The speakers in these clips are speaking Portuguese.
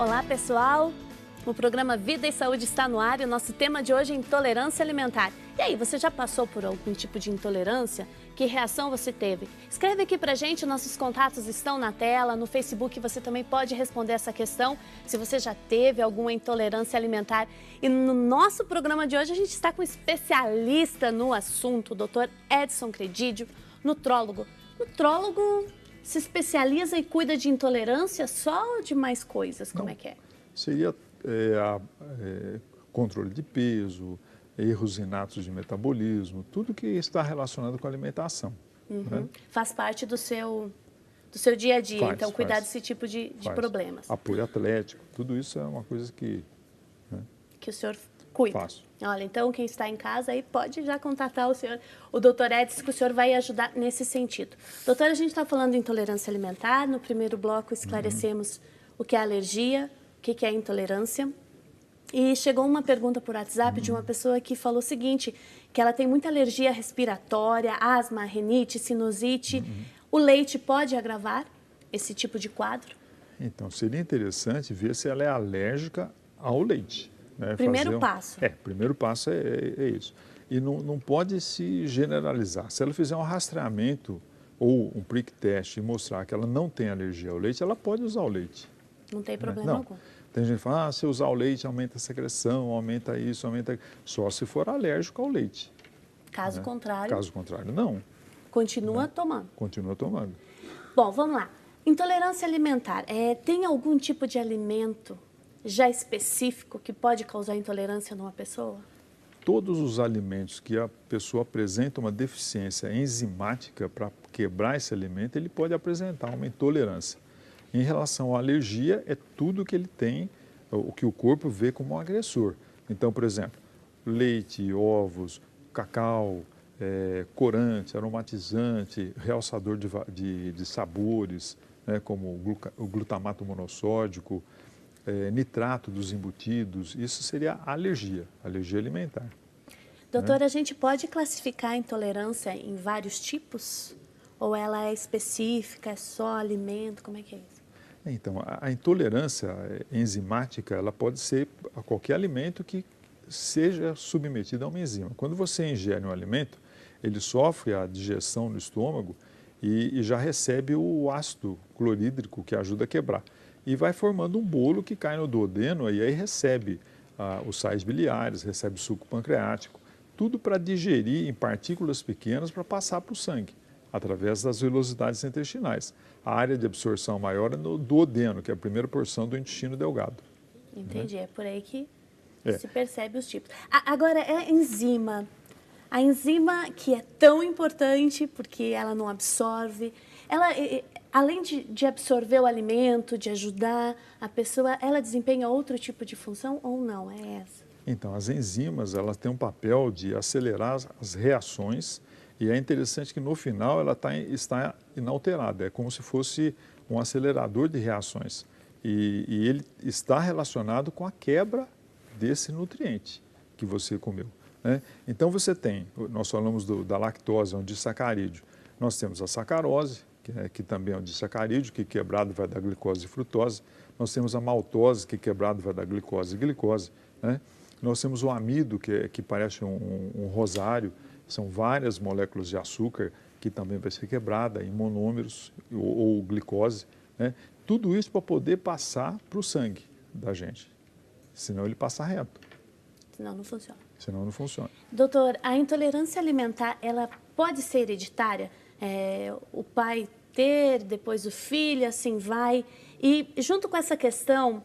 Olá, pessoal! O programa Vida e Saúde está no ar e o nosso tema de hoje é intolerância alimentar. E aí, você já passou por algum tipo de intolerância? Que reação você teve? Escreve aqui pra gente, nossos contatos estão na tela, no Facebook você também pode responder essa questão, se você já teve alguma intolerância alimentar. E no nosso programa de hoje a gente está com um especialista no assunto, o Dr. Edson Credidio, nutrólogo. Nutrólogo se especializa e cuida de intolerância só ou de mais coisas? Como é que é? Seria controle de peso, erros inatos de metabolismo, tudo que está relacionado com a alimentação. Né? Faz parte do seu dia a dia, então cuidar desse tipo de problemas. Apoio atlético, tudo isso é uma coisa que o senhor cuida. Faço. Olha, então quem está em casa aí pode já contatar o senhor, o Dr. Edson, que o senhor vai ajudar nesse sentido. Doutor, a gente está falando de intolerância alimentar, no primeiro bloco esclarecemos o que é alergia, o que é intolerância. E chegou uma pergunta por WhatsApp de uma pessoa que falou o seguinte, que ela tem muita alergia respiratória, asma, rinite, sinusite. O leite pode agravar esse tipo de quadro? Então, seria interessante ver se ela é alérgica ao leite. Né? Primeiro passo. Primeiro passo é isso. E não pode se generalizar. Se ela fizer um rastreamento ou um prick test e mostrar que ela não tem alergia ao leite, ela pode usar o leite. Não tem problema algum. Tem gente que fala, se usar o leite aumenta a secreção, aumenta isso, aumenta... Só se for alérgico ao leite. Caso contrário... Caso contrário, não. Continua tomando. Continua tomando. Bom, vamos lá. Intolerância alimentar. Tem algum tipo de alimento já específico que pode causar intolerância numa pessoa? Todos os alimentos que a pessoa apresenta uma deficiência enzimática para quebrar esse alimento, ele pode apresentar uma intolerância. Em relação à alergia, é tudo que ele tem, o que o corpo vê como um agressor. Então, por exemplo, leite, ovos, cacau, corante, aromatizante, realçador de sabores, né, como o glutamato monossódico, nitrato dos embutidos, isso seria alergia alimentar. Doutor, né? A gente pode classificar a intolerância em vários tipos? Ou ela é específica, é só alimento, como é que é isso? Então, a intolerância enzimática, ela pode ser a qualquer alimento que seja submetido a uma enzima. Quando você ingere um alimento, ele sofre a digestão no estômago e já recebe o ácido clorídrico que ajuda a quebrar. E vai formando um bolo que cai no duodeno e aí recebe os sais biliares, recebe o suco pancreático, tudo para digerir em partículas pequenas para passar para o sangue, através das velocidades intestinais. A área de absorção maior é no duodeno, que é a primeira porção do intestino delgado. Entendi, é por aí que se percebe os tipos. Agora, a enzima que é tão importante porque ela não absorve, ela, além de absorver o alimento, de ajudar a pessoa, ela desempenha outro tipo de função ou não? É essa? Então, as enzimas, elas têm um papel de acelerar as reações e é interessante que no final ela está inalterada, é como se fosse um acelerador de reações e ele está relacionado com a quebra desse nutriente que você comeu. Né? Então você tem, nós falamos da lactose, é um disacarídeo, nós temos a sacarose, que também é um disacarídeo, que quebrado vai dar glicose e frutose, nós temos a maltose, que quebrado vai dar glicose e glicose, né? Nós temos o amido, que parece um rosário, são várias moléculas de açúcar que também vai ser quebrada em monômeros ou glicose. Né? Tudo isso para poder passar para o sangue da gente, senão ele passa reto. Senão não funciona. Senão não funciona. Doutor, a intolerância alimentar, ela pode ser hereditária? O pai ter, depois o filho, assim vai. E junto com essa questão,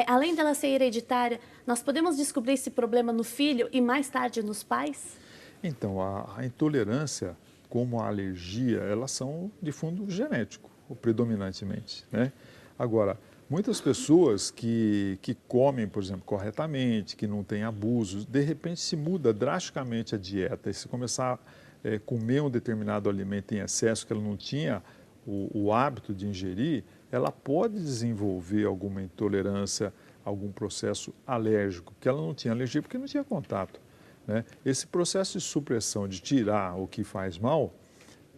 além dela ser hereditária, nós podemos descobrir esse problema no filho e mais tarde nos pais? Então, a intolerância, como a alergia, elas são de fundo genético, predominantemente. Né? Agora, muitas pessoas que comem, por exemplo, corretamente, que não têm abusos, de repente se muda drasticamente a dieta e se começar a comer um determinado alimento em excesso que ela não tinha o hábito de ingerir, ela pode desenvolver alguma intolerância, algum processo alérgico, que ela não tinha alergia porque não tinha contato. Né? Esse processo de supressão, de tirar o que faz mal,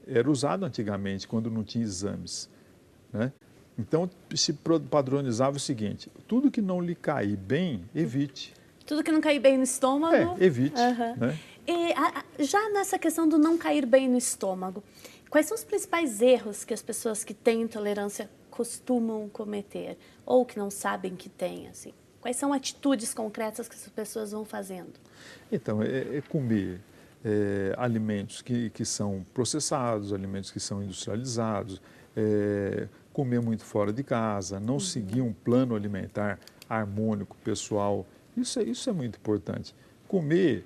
era usado antigamente, quando não tinha exames. Né? Então, se padronizava o seguinte, tudo que não lhe cair bem, evite. Tudo que não cair bem no estômago... evite. Né? E já nessa questão do não cair bem no estômago, quais são os principais erros que as pessoas que têm intolerância costumam cometer? Ou que não sabem que têm, assim? Quais são atitudes concretas que as pessoas vão fazendo? Então, é comer alimentos que são processados, alimentos que são industrializados, comer muito fora de casa, não seguir um plano alimentar harmônico, pessoal. Isso é muito importante. Comer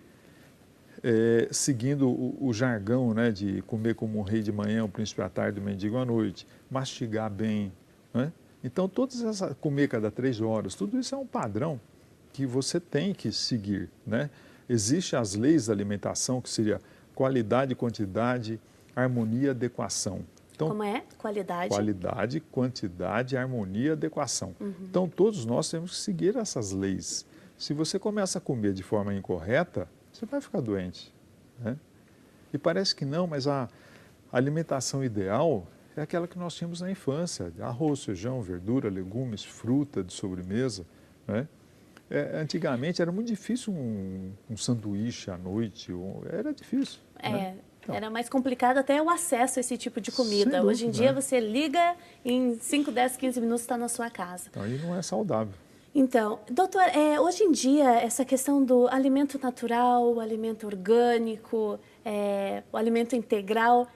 seguindo o jargão, né, de comer como um rei de manhã, um príncipe à tarde, um mendigo à noite, mastigar bem, né? Então, comer cada 3 horas, tudo isso é um padrão que você tem que seguir, né? Existem as leis da alimentação, que seria qualidade, quantidade, harmonia, adequação. Então, como é? Qualidade? Qualidade, quantidade, harmonia, adequação. Então, todos nós temos que seguir essas leis. Se você começa a comer de forma incorreta, você vai ficar doente, né? E parece que não, mas a alimentação ideal é aquela que nós tínhamos na infância, arroz, feijão, verdura, legumes, fruta de sobremesa, né? Antigamente era muito difícil um sanduíche à noite, era difícil. Né? Então, era mais complicado até o acesso a esse tipo de comida. dúvida, Hoje em dia né? você liga, em 5, 10, 15 minutos está na sua casa. Então, aí não é saudável. Então, doutor, hoje em dia essa questão do alimento natural, o alimento orgânico, o alimento integral,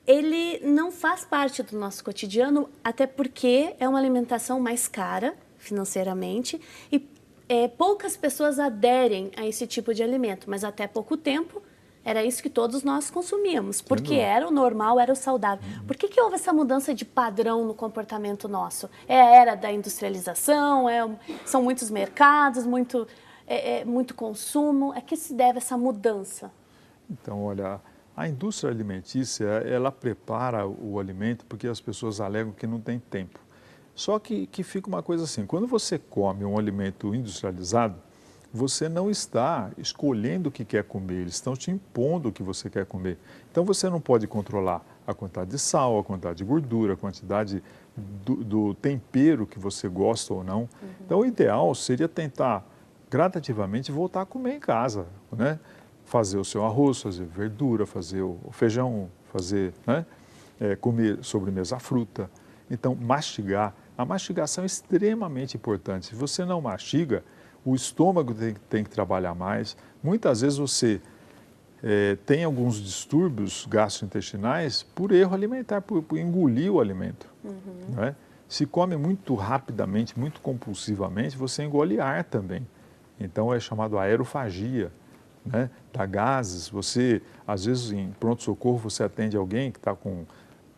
ele não faz parte do nosso cotidiano, até porque é uma alimentação mais cara financeiramente e poucas pessoas aderem a esse tipo de alimento, mas até pouco tempo era isso que todos nós consumíamos, porque era o normal, era o saudável. Por que houve essa mudança de padrão no comportamento nosso? É a era da industrialização, são muitos mercados, muito consumo. A que se deve essa mudança? Então, olha, a indústria alimentícia, ela prepara o alimento porque as pessoas alegam que não tem tempo. Só que fica uma coisa assim, quando você come um alimento industrializado, você não está escolhendo o que quer comer, eles estão te impondo o que você quer comer. Então você não pode controlar a quantidade de sal, a quantidade de gordura, a quantidade do tempero que você gosta ou não. Então o ideal seria tentar gradativamente voltar a comer em casa, né? Fazer o seu arroz, fazer verdura, fazer o feijão, fazer, né? Comer sobremesa, fruta. Então mastigar. A mastigação é extremamente importante. Se você não mastiga, o estômago tem que trabalhar mais. Muitas vezes você tem alguns distúrbios gastrointestinais por erro alimentar, por engolir o alimento. Né? Se come muito rapidamente, muito compulsivamente, você engole ar também. Então é chamado aerofagia, né? Dá gases. Você, às vezes, em pronto-socorro, você atende alguém que está com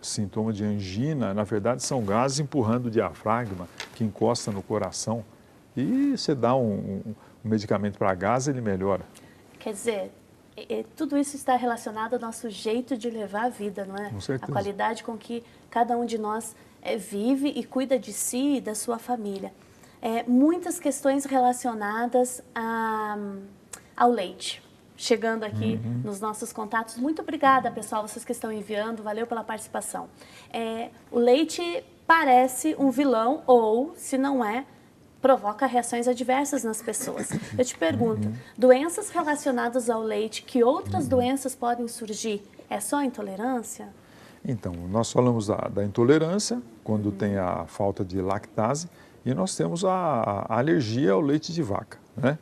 sintoma de angina, na verdade são gases empurrando o diafragma, que encosta no coração. E você dá um medicamento para gás, ele melhora. Quer dizer, tudo isso está relacionado ao nosso jeito de levar a vida, não é? Com certeza. A qualidade com que cada um de nós vive e cuida de si e da sua família. Muitas questões relacionadas ao leite. Chegando aqui nos nossos contatos. Muito obrigada, pessoal, vocês que estão enviando. Valeu pela participação. O leite parece um vilão ou, se não é, provoca reações adversas nas pessoas. Eu te pergunto, doenças relacionadas ao leite, que outras doenças podem surgir? É só intolerância? Então, nós falamos da intolerância, quando tem a falta de lactase, e nós temos a alergia ao leite de vaca, né?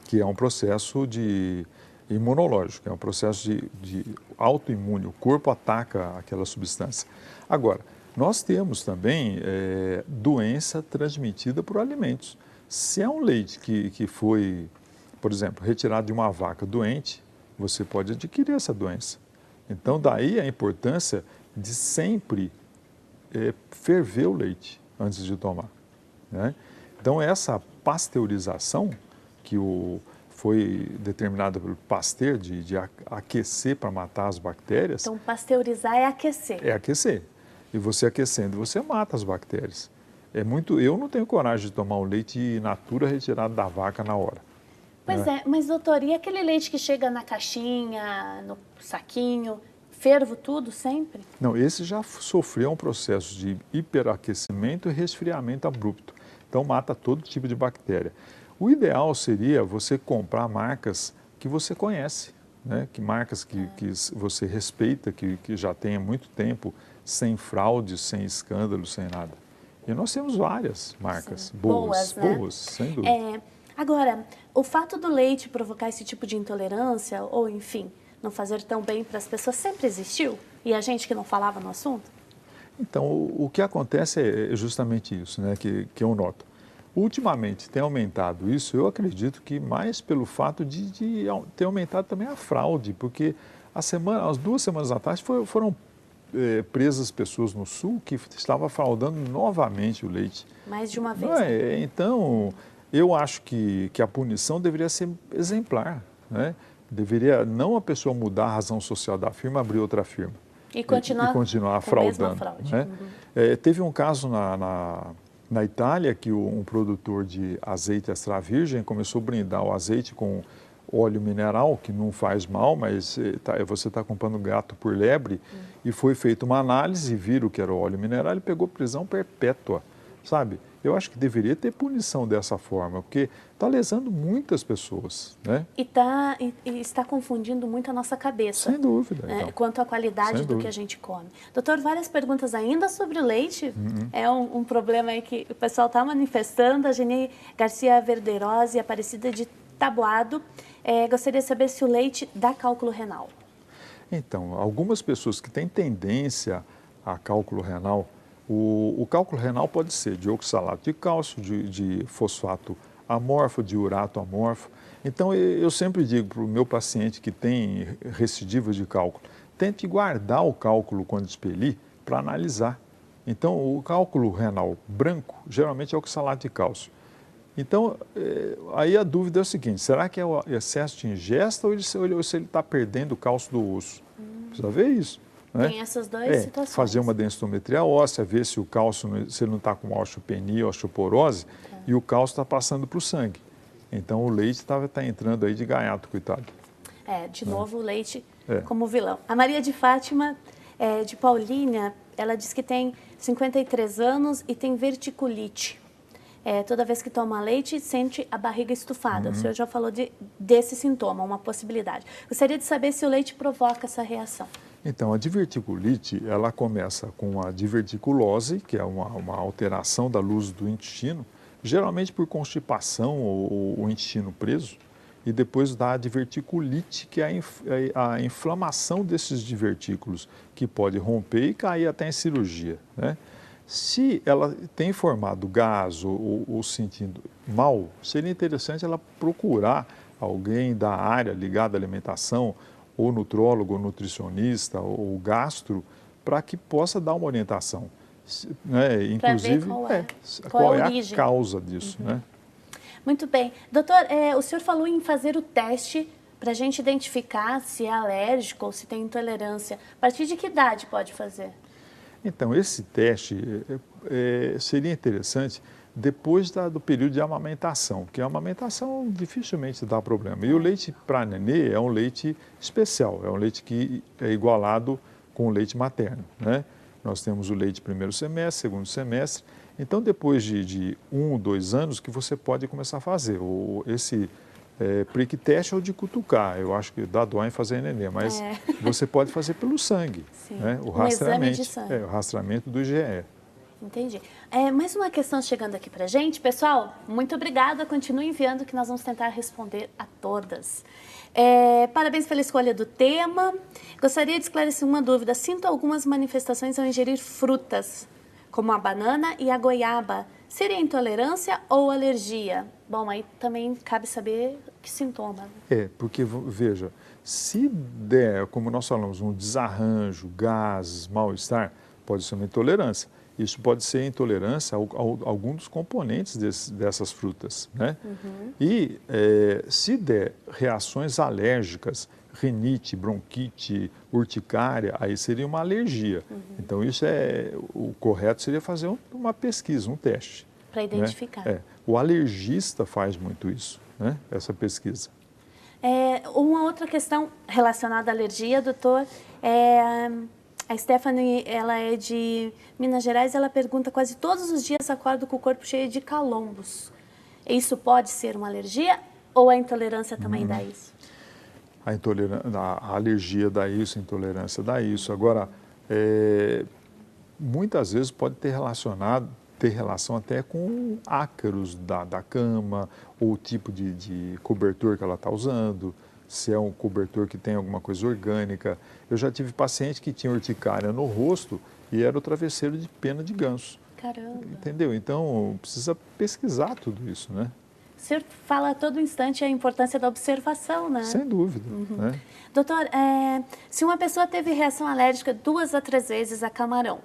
Que é um processo imunológico, é um processo de autoimune, o corpo ataca aquela substância. Agora, nós temos também doença transmitida por alimentos. Se é um leite que foi, por exemplo, retirado de uma vaca doente, você pode adquirir essa doença. Então, daí a importância de sempre ferver o leite antes de tomar, né? Então, essa pasteurização que foi determinada pelo Pasteur de aquecer para matar as bactérias. Então, pasteurizar é aquecer. É aquecer. E você aquecendo, você mata as bactérias. Eu não tenho coragem de tomar o leite in natura retirado da vaca na hora. Pois mas doutor, e aquele leite que chega na caixinha, no saquinho, fervo tudo sempre? Não, esse já sofreu um processo de hiperaquecimento e resfriamento abrupto. Então, mata todo tipo de bactéria. O ideal seria você comprar marcas que você conhece, né? Marcas que você respeita, que já tem há muito tempo, sem fraude, sem escândalo, sem nada. E nós temos várias marcas boas, né? boas, sem dúvida. Agora, o fato do leite provocar esse tipo de intolerância, ou enfim, não fazer tão bem para as pessoas, sempre existiu? E a gente que não falava no assunto? Então, o que acontece é justamente isso, né, que eu noto. Ultimamente tem aumentado isso, eu acredito que mais pelo fato de ter aumentado também a fraude, porque as 2 semanas atrás foram presas pessoas no Sul que estavam fraudando novamente o leite. Mais de uma vez. Né? Então, eu acho que a punição deveria ser exemplar, né? Deveria não a pessoa mudar a razão social da firma, abrir outra firma. E continuar fraudando. Fraude. Né? Teve um caso na Itália que um produtor de azeite extra virgem começou a brindar o azeite com óleo mineral, que não faz mal, mas você está comprando gato por lebre, e foi feita uma análise, viram que era óleo mineral e pegou prisão perpétua, sabe? Eu acho que deveria ter punição dessa forma, porque está lesando muitas pessoas, né? E está confundindo muito a nossa cabeça. Sem dúvida. Então. Quanto à qualidade do que a gente come. Doutor, várias perguntas ainda sobre o leite. É um problema aí que o pessoal está manifestando. A Geni Garcia Verderosa e Aparecida de Taboado. Gostaria de saber se o leite dá cálculo renal. Então, algumas pessoas que têm tendência a cálculo renal, o cálculo renal pode ser de oxalato de cálcio, de fosfato amorfo, de urato amorfo. Então, eu sempre digo para o meu paciente que tem recidivas de cálculo, tente guardar o cálculo quando expelir para analisar. Então, o cálculo renal branco geralmente é oxalato de cálcio. Então, aí a dúvida é o seguinte, será que é o excesso de ingesta ou se ele está perdendo o cálcio do osso? Precisa ver isso. Né? Tem essas duas situações. Fazer uma densitometria óssea, ver se o cálcio, se ele não está com osteopenia, osteoporose, e o cálcio está passando para o sangue. Então, o leite está entrando aí de gaiato, coitado. De novo o leite como vilão. A Maria de Fátima, de Paulínia, ela diz que tem 53 anos e tem verticulite. Toda vez que toma leite, sente a barriga estufada. O senhor já falou desse sintoma, uma possibilidade. Gostaria de saber se o leite provoca essa reação. Então, a diverticulite, ela começa com a diverticulose, que é uma alteração da luz do intestino, geralmente por constipação ou o intestino preso, e depois dá a diverticulite, que é a inflamação desses divertículos, que pode romper e cair até em cirurgia, né? Se ela tem formado gás ou sentindo mal, seria interessante ela procurar alguém da área ligada à alimentação, ou nutrólogo, ou nutricionista, ou gastro, para que possa dar uma orientação. Né? Inclusive, qual é a causa disso. Né? Muito bem. Doutor, o senhor falou em fazer o teste para a gente identificar se é alérgico ou se tem intolerância. A partir de que idade pode fazer? Então, esse teste seria interessante depois do período de amamentação, que a amamentação dificilmente dá problema. E o leite para nenê é um leite especial, é um leite que é igualado com o leite materno, né? Nós temos o leite primeiro semestre, segundo semestre. Então, depois de 1, 2 anos que você pode começar a fazer esse prick teste ou de cutucar. Eu acho que dá dó em fazer nenê, mas você pode fazer pelo sangue. Né? O rastreamento, exame de sangue. O rastreamento do IgE. Entendi. Mais uma questão chegando aqui pra gente. Pessoal, muito obrigada. Continue enviando que nós vamos tentar responder a todas. Parabéns pela escolha do tema. Gostaria de esclarecer uma dúvida. Sinto algumas manifestações ao ingerir frutas, como a banana e a goiaba. Seria intolerância ou alergia? Bom, aí também cabe saber que sintoma. Porque, veja, se der, como nós falamos, um desarranjo, gases, mal-estar, pode ser uma intolerância. Isso pode ser intolerância a algum dos componentes dessas frutas, né? E se der reações alérgicas, rinite, bronquite, urticária, aí seria uma alergia. Então, o correto seria fazer uma pesquisa, um teste. Para identificar. Né? O alergista faz muito isso, né? Essa pesquisa. Uma outra questão relacionada à alergia, doutor, a Stephanie, ela é de Minas Gerais, ela pergunta: quase todos os dias acordo com o corpo cheio de calombos. Isso pode ser uma alergia ou a intolerância também dá isso? A alergia dá isso, a intolerância dá isso. Agora, muitas vezes pode ter relação até com ácaros da cama, ou o tipo de cobertor que ela está usando, se é um cobertor que tem alguma coisa orgânica. Eu já tive paciente que tinha urticária no rosto e era o travesseiro de pena de ganso. Caramba! Entendeu? Então, precisa pesquisar tudo isso, né? O senhor fala a todo instante a importância da observação, né? Sem dúvida. Né? Doutor, se uma pessoa teve reação alérgica 2 a 3 vezes a camarão,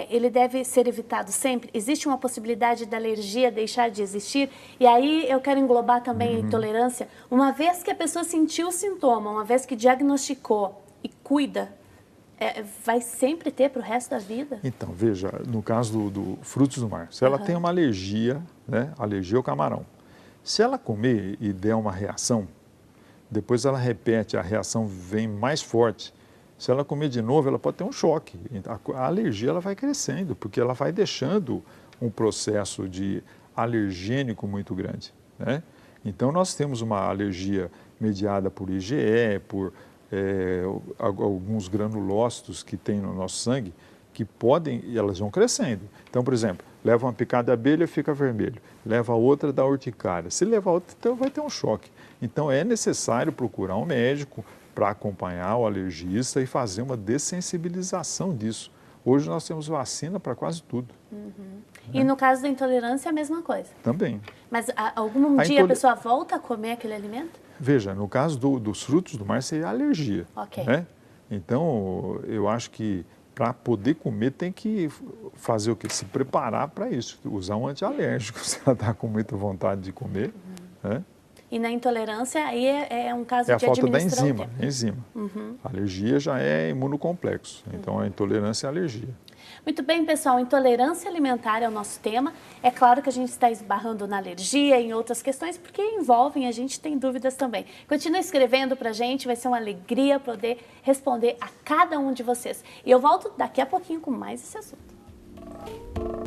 ele deve ser evitado sempre? Existe uma possibilidade da alergia deixar de existir? E aí eu quero englobar também a intolerância. Uma vez que a pessoa sentiu o sintoma, uma vez que diagnosticou e cuida, vai sempre ter para o resto da vida? Então, veja, no caso do frutos do mar, se ela tem uma alergia, né, alergia ao camarão, se ela comer e der uma reação, depois ela repete, a reação vem mais forte. Se ela comer de novo, ela pode ter um choque. A alergia ela vai crescendo, porque ela vai deixando um processo de alergênico muito grande, né? Então, nós temos uma alergia mediada por IgE, por alguns granulócitos que tem no nosso sangue, que podem, e elas vão crescendo. Então, por exemplo, leva uma picada de abelha, fica vermelho. Leva outra, dá urticária. Se levar outra, então vai ter um choque. Então, é necessário procurar um médico para acompanhar o alergista e fazer uma dessensibilização disso. Hoje nós temos vacina para quase tudo. E no caso da intolerância, é a mesma coisa? Também. Mas algum dia a pessoa volta a comer aquele alimento? Veja, no caso dos frutos do mar, seria alergia. Ok. Né? Então, eu acho que para poder comer tem que fazer o quê? Se preparar para isso, usar um antialérgico, se ela está com muita vontade de comer. Né? E na intolerância, aí é um caso de a falta da administrar enzima. A alergia já é imunocomplexo, então a intolerância é a alergia. Muito bem, pessoal, intolerância alimentar é o nosso tema. É claro que a gente está esbarrando na alergia e em outras questões, porque envolvem, a gente tem dúvidas também. Continue escrevendo para a gente, vai ser uma alegria poder responder a cada um de vocês. E eu volto daqui a pouquinho com mais esse assunto.